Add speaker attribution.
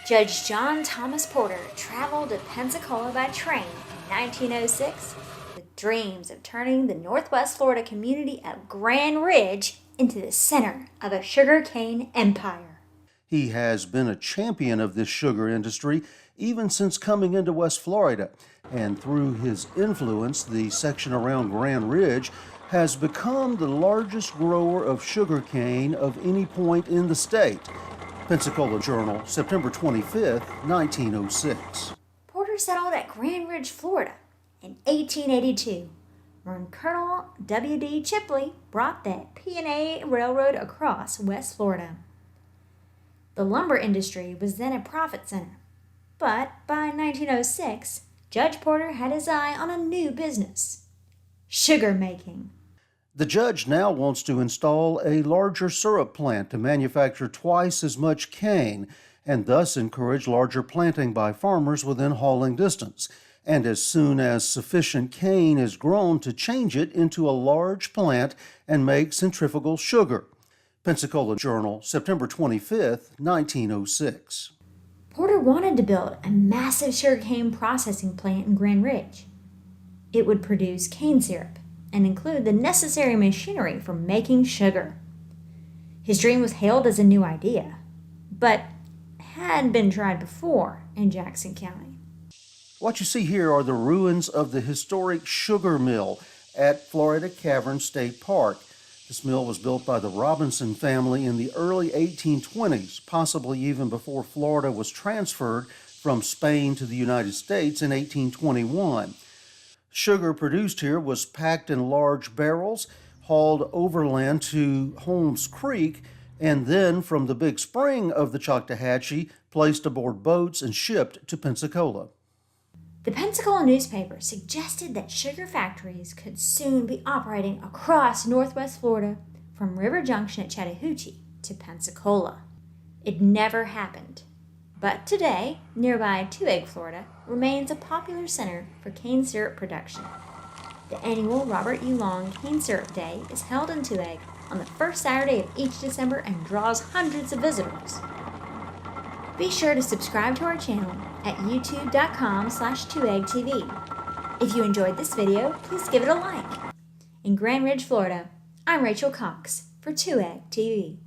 Speaker 1: Judge John Thomas Porter traveled to Pensacola by train in 1906 with dreams of turning the Northwest Florida community of Grand Ridge into the center of a sugarcane empire.
Speaker 2: He has been a champion of this sugar industry even since coming into West Florida, and through his influence, the section around Grand Ridge has become the largest grower of sugarcane of any point in the state. Pensacola Journal, September 25, 1906.
Speaker 1: Porter settled at Grand Ridge, Florida in 1882, when Colonel W.D. Chipley brought the P&A Railroad across West Florida. The lumber industry was then a profit center, but by 1906, Judge Porter had his eye on a new business: sugar making.
Speaker 2: The judge now wants to install a larger syrup plant to manufacture twice as much cane and thus encourage larger planting by farmers within hauling distance, and as soon as sufficient cane is grown to change it into a large plant and make centrifugal sugar. Pensacola Journal, September 25, 1906.
Speaker 1: Porter wanted to build a massive sugarcane processing plant in Grand Ridge. It would produce cane syrup and include the necessary machinery for making sugar. His dream was hailed as a new idea, but had been tried before in Jackson County.
Speaker 2: What you see here are the ruins of the historic sugar mill at Florida Cavern State Park. This mill was built by the Robinson family in the early 1820s, possibly even before Florida was transferred from Spain to the United States in 1821. Sugar produced here was packed in large barrels, hauled overland to Holmes Creek, and then from the big spring of the Choctawhatchee, placed aboard boats and shipped to Pensacola.
Speaker 1: The Pensacola newspaper suggested that sugar factories could soon be operating across Northwest Florida from River Junction at Chattahoochee to Pensacola. It never happened, but today, nearby Two-Egg, Florida, remains a popular center for cane syrup production. The annual Robert E. Long Cane Syrup Day is held in Two-Egg on the first Saturday of each December and draws hundreds of visitors. Be sure to subscribe to our channel at youtube.com/2eggtv. If you enjoyed this video, please give it a like. In Grand Ridge, Florida, I'm Rachel Cox for 2Egg TV.